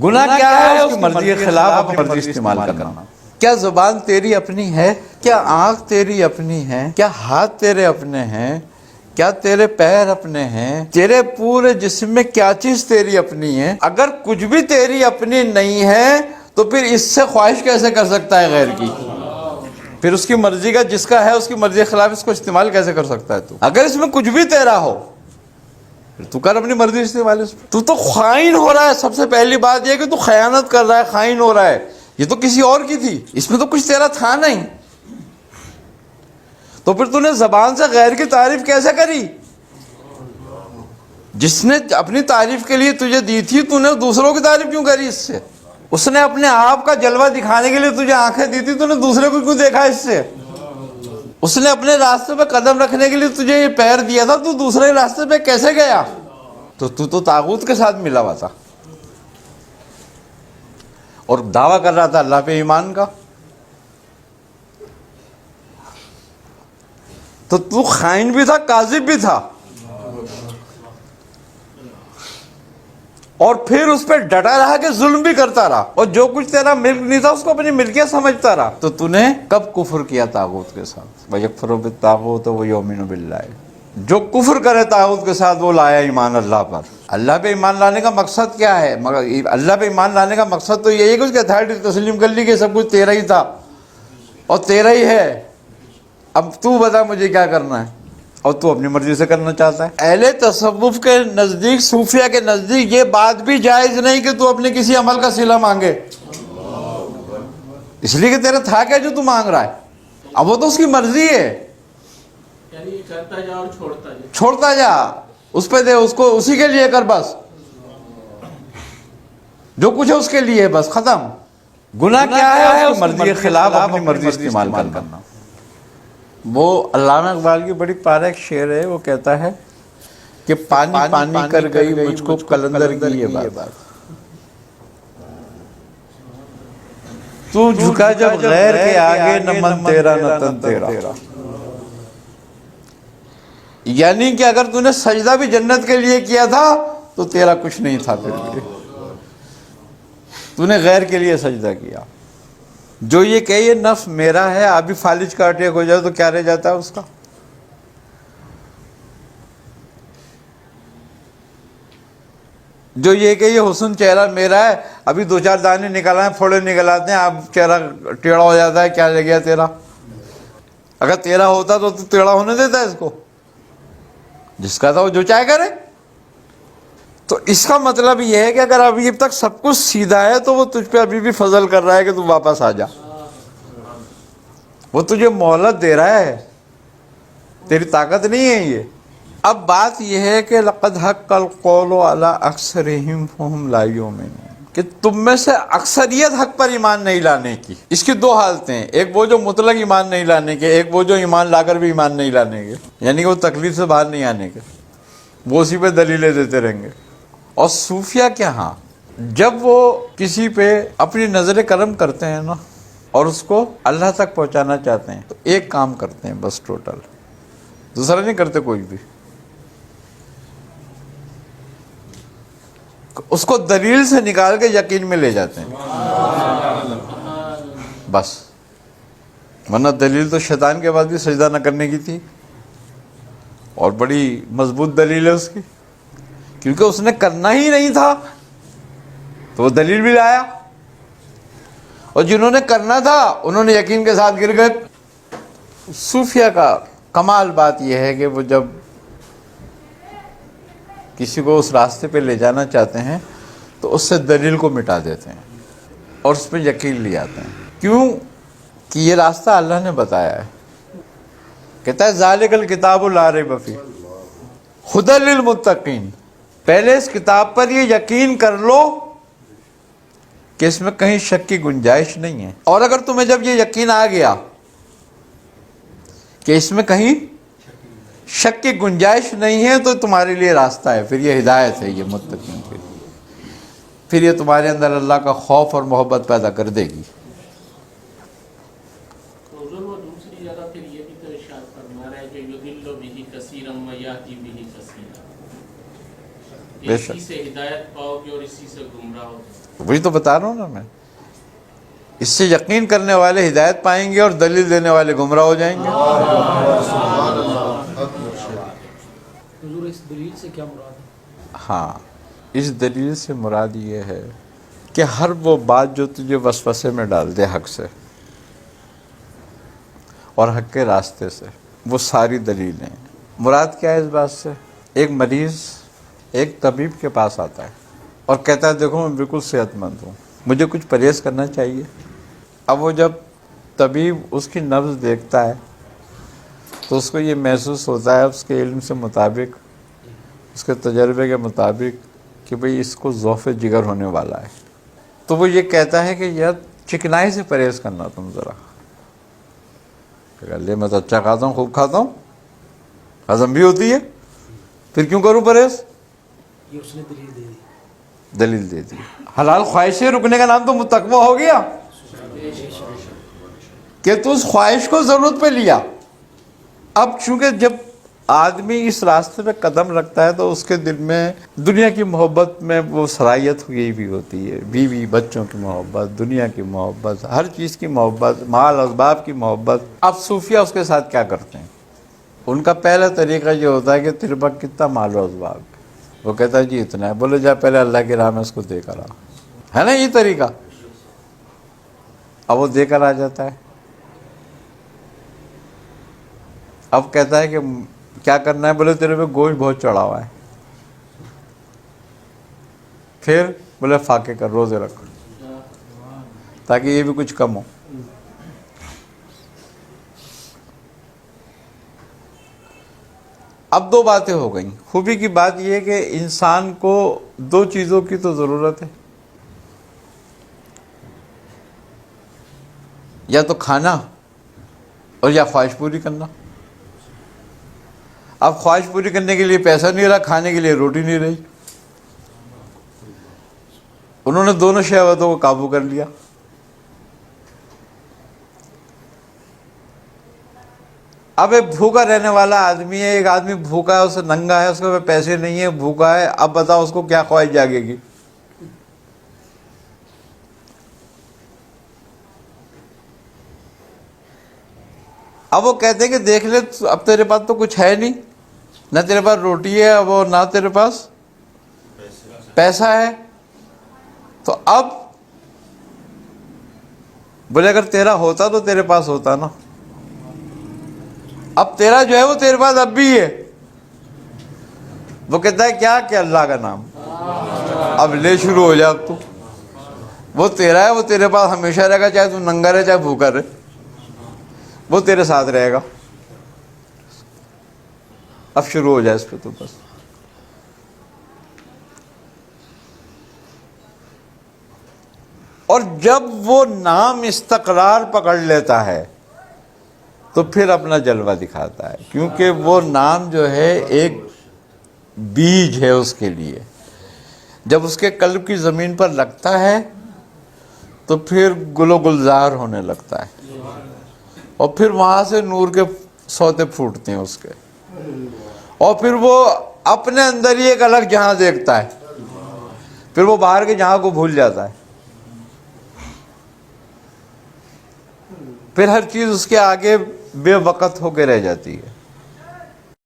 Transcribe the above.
گناہ کیا ہے؟ اس کی مرضی کے خلاف مرضی استعمال کرنا۔ کیا زبان تیری اپنی ہے؟ کیا آنکھ تیری اپنی ہے؟ کیا ہاتھ تیرے اپنے ہیں؟ کیا تیرے پیر اپنے ہیں؟ تیرے پورے جسم میں کیا چیز تیری اپنی ہے؟ اگر کچھ بھی تیری اپنی نہیں ہے تو پھر اس سے خواہش کیسے کر سکتا ہے غیر کی؟ پھر اس کی مرضی کا، جس کا ہے اس کی مرضی کے خلاف اس کو استعمال کیسے کر سکتا ہے تو؟ اگر اس میں کچھ بھی تیرا ہو تو کر اپنی مرضی استعمال۔ تو خائن ہو رہا ہے۔ سب سے پہلی بات یہ کہ تو خیانت کر رہا ہے، خائن ہو رہا ہے۔ یہ تو کسی اور کی تھی، اس میں تو کچھ تیرا تھا نہیں، تو پھر تو نے زبان سے غیر کی تعریف کیسے کری؟ جس نے اپنی تعریف کے لیے تجھے دی تھی، تو نے دوسروں کی تعریف کیوں کری اس سے؟ اس نے اپنے آپ کا جلوہ دکھانے کے لیے تجھے آنکھیں دی تھی، تو نے دوسرے کو کیوں دیکھا اس سے؟ اس نے اپنے راستے پہ قدم رکھنے کے لیے تجھے یہ پیر دیا تھا، تو دوسرے راستے پہ کیسے گیا؟ تو طاغوت کے ساتھ ملا ہوا تھا اور دعویٰ کر رہا تھا اللہ پہ ایمان کا۔ تو خائن بھی تھا، کاذب بھی تھا، اور پھر اس پہ ڈٹا رہا کہ ظلم بھی کرتا رہا، اور جو کچھ تیرا ملک نہیں تھا اس کو اپنی ملکیت سمجھتا رہا۔ تو نے کب کفر کیا طاغوت کے ساتھ؟ وَيَكْفُرُ بِالطَّاغُوتِ وَيُؤْمِنُ بِاللَّهِ۔ جو کفر کرے طاغوت کے ساتھ وہ لایا ایمان اللہ پر۔ اللہ پہ ایمان لانے کا مقصد کیا ہے؟ اللہ پہ ایمان لانے کا مقصد تو یہی ہے کہ اس کی اتھارٹی تسلیم کر لی کہ سب کچھ تیرا ہی تھا اور تیرا ہی ہے، اب تو بتا مجھے کیا کرنا ہے، اور تو اپنی مرضی سے کرنا چاہتا ہے۔ اہل تصوف کے نزدیک، صوفیہ کے نزدیک یہ بات بھی جائز نہیں کہ تو اپنے کسی عمل کا صلہ مانگے، اس لیے کہ تیرا تھا کیا جو تو مانگ رہا ہے؟ اب وہ تو اس کی مرضی ہے، یعنی کرتا جا اور چھوڑتا جا، اس پہ دے، اس کو اسی کے لیے کر، بس جو کچھ ہے اس کے لیے، بس ختم۔ گناہ کیا ہے؟ اس کی مرضی کے خلاف اپنی مرضی استعمال کرنا۔ وہ علامہ اقبال کی بڑی پیارا ایک شعر ہے، وہ کہتا ہے کہ پانی پانی کر گئی مجھ کو قلندر کی یہ بات، تو جھکا جب غیر کے آگے نہ من تیرا نہ تن تیرا۔ یعنی کہ اگر تو نے سجدہ بھی جنت کے لیے کیا تھا تو تیرا کچھ نہیں تھا، پھر بھی تو نے غیر کے لیے سجدہ کیا۔ جو یہ کہ یہ نفس میرا ہے، ابھی فالج کا اٹیک ہو جائے تو کیا رہ جاتا ہے اس کا؟ جو یہ کہ یہ حسن چہرہ میرا ہے، ابھی دو چار دانے نکل آئے، پھوڑے نکل آتے ہیں، اب چہرہ ٹیڑھا ہو جاتا ہے، کیا رہ گیا تیرا؟ اگر تیرا ہوتا تو ٹیڑھا ہونے دیتا ہے اس کو؟ جس کا تھا وہ جو چاہے کرے۔ تو اس کا مطلب یہ ہے کہ اگر ابھی تک سب کچھ سیدھا ہے تو وہ تجھ پہ ابھی بھی فضل کر رہا ہے کہ تو واپس آ جا، وہ تجھے مہلت دے رہا ہے، تیری طاقت نہیں ہے یہ۔ اب بات یہ ہے کہ لقد حق القول علی اکثرہم فہم لا یؤمنون، کہ تم میں سے اکثریت حق پر ایمان نہیں لانے کی۔ اس کی دو حالتیں ہیں، ایک وہ جو مطلق ایمان نہیں لانے کے، ایک وہ جو ایمان لا کر بھی ایمان نہیں لانے کے، یعنی کہ وہ تکلیف سے باہر نہیں آنے کے، وہ اسی پہ دلیلیں دیتے رہیں گے۔ اور صوفیہ کے ہاں جب وہ کسی پہ اپنی نظر کرم کرتے ہیں نا اور اس کو اللہ تک پہنچانا چاہتے ہیں تو ایک کام کرتے ہیں بس، ٹوٹل، دوسرا نہیں کرتے کوئی بھی۔ اس کو دلیل سے نکال کے یقین میں لے جاتے ہیں بس، ورنہ دلیل تو شیطان کے بعد بھی سجدہ نہ کرنے کی تھی، اور بڑی مضبوط دلیل ہے اس کی، کیونکہ اس نے کرنا ہی نہیں تھا تو وہ دلیل بھی لایا، اور جنہوں نے کرنا تھا انہوں نے یقین کے ساتھ گر گئے۔ صوفیہ کا کمال بات یہ ہے کہ وہ جب کسی کو اس راستے پہ لے جانا چاہتے ہیں تو اس سے دلیل کو مٹا دیتے ہیں اور اس پہ یقین لے آتے ہیں۔ کیوں؟ کہ یہ راستہ اللہ نے بتایا ہے، کہتا ہے ذالک الکتاب لا ریب فیہ ھدی للمتقین۔ پہلے اس کتاب پر یہ یقین کر لو کہ اس میں کہیں شک کی گنجائش نہیں ہے، اور اگر تمہیں جب یہ یقین آ گیا کہ اس میں کہیں شک کی گنجائش نہیں ہے تو تمہارے لیے راستہ ہے، پھر یہ ہدایت ہے، یہ متقین کے لیے، پھر یہ تمہارے اندر اللہ کا خوف اور محبت پیدا کر دے گی۔ حضور وہ دوسری جگہ پھر یہ بھی تو ارشاد فرما رہا ہے کہ یضل بہ کثیرا ویہدی بہ کثیرا، اسی سے ہدایت پاؤ گے اور اسی سے گمراہ ہو۔ وہی تو بتا رہا ہوں نا میں. اس سے یقین کرنے والے ہدایت پائیں گے اور دلیل دینے والے گمراہ ہو جائیں گے. حضور اس دلیل سے کیا مراد ہے؟ ہاں، اس دلیل سے مراد یہ ہے کہ ہر وہ بات جو تجھے وسوسے میں ڈال دے حق سے اور حق کے راستے سے، وہ ساری دلیلیں. مراد کیا ہے اس بات سے؟ ایک مریض ایک طبیب کے پاس آتا ہے اور کہتا ہے دیکھو میں بالکل صحت مند ہوں، مجھے کچھ پرہیز کرنا چاہیے. اب وہ جب طبیب اس کی نبض دیکھتا ہے تو اس کو یہ محسوس ہوتا ہے اس کے علم سے مطابق، اس کے تجربے کے مطابق کہ بھئی اس کو ضعف جگر ہونے والا ہے. تو وہ یہ کہتا ہے کہ یار چکنائی سے پرہیز کرنا تم ذرا. لے میں تو اچھا کھاتا ہوں، خوب کھاتا ہوں، ہضم بھی ہوتی ہے، پھر کیوں کروں پرہیز؟ یہ اس نے دلیل دے دی. دلیل دے دی. حلال خواہشیں رکنے کا نام تو متقوی ہو گیا کہ تو اس خواہش کو ضرورت پہ لیا. اب چونکہ جب آدمی اس راستے پہ قدم رکھتا ہے تو اس کے دل میں دنیا کی محبت میں وہ صلاحیت ہوئی بھی ہوتی ہے، بیوی بچوں کی محبت، دنیا کی محبت، ہر چیز کی محبت، مال اسباب کی محبت. اب صوفیہ اس کے ساتھ کیا کرتے ہیں؟ ان کا پہلا طریقہ یہ ہوتا ہے کہ تیرے پاس کتنا مال و اسباب ہے؟ وہ کہتا ہے جی اتنا ہے. بولے جا پہلے اللہ کی راہ میں اس کو دے کر آ. ہے نا یہ طریقہ؟ اب وہ دے کر آ جاتا ہے. اب کہتا ہے کہ کیا کرنا ہے؟ بولے تیرے پہ گوشت بہت چڑھا ہوا ہے. پھر بولے فاقے کر، روزے رکھ تاکہ یہ بھی کچھ کم ہو. اب دو باتیں ہو گئیں. خوبی کی بات یہ ہے کہ انسان کو دو چیزوں کی تو ضرورت ہے، یا تو کھانا اور یا خواہش پوری کرنا. اب خواہش پوری کرنے کے لیے پیسہ نہیں رہا، کھانے کے لیے روٹی نہیں رہی. انہوں نے دونوں شہوتوں کو قابو کر لیا. اب ایک بھوکا رہنے والا آدمی ہے، ایک آدمی بھوکا ہے، اسے ننگا ہے، اس کے پاس پیسے نہیں ہے، بھوکا ہے. اب بتاؤ اس کو کیا خواہش جاگے گی؟ اب وہ کہتے ہیں کہ دیکھ لے اب تیرے پاس تو کچھ ہے نہیں، نہ تیرے پاس روٹی ہے اب اور نہ تیرے پاس پیسہ ہے. تو اب بولے اگر تیرا ہوتا تو تیرے پاس ہوتا نا. اب تیرا جو ہے وہ تیرے پاس اب بھی ہے. وہ کہتا ہے کیا کہ اللہ کا نام. اب لے شروع ہو جا. اب تو وہ تیرا ہے، وہ تیرے پاس ہمیشہ رہے گا، چاہے تو ننگا رہے چاہے بھوکا رہے، وہ تیرے ساتھ رہے گا. اب شروع ہو جائے اس پہ تو بس. اور جب وہ نام استقرار پکڑ لیتا ہے تو پھر اپنا جلوہ دکھاتا ہے، کیونکہ وہ نام جو ہے ایک بیج ہے اس کے لیے. جب اس کے قلب کی زمین پر لگتا ہے تو پھر گل و گلزار ہونے لگتا ہے، اور پھر وہاں سے نور کے سوتے پھوٹتے ہیں اس کے، اور پھر وہ اپنے اندر ہی ایک الگ جہاں دیکھتا ہے. پھر وہ باہر کے جہاں کو بھول جاتا ہے. پھر ہر چیز اس کے آگے بے وقت ہو کے رہ جاتی ہے.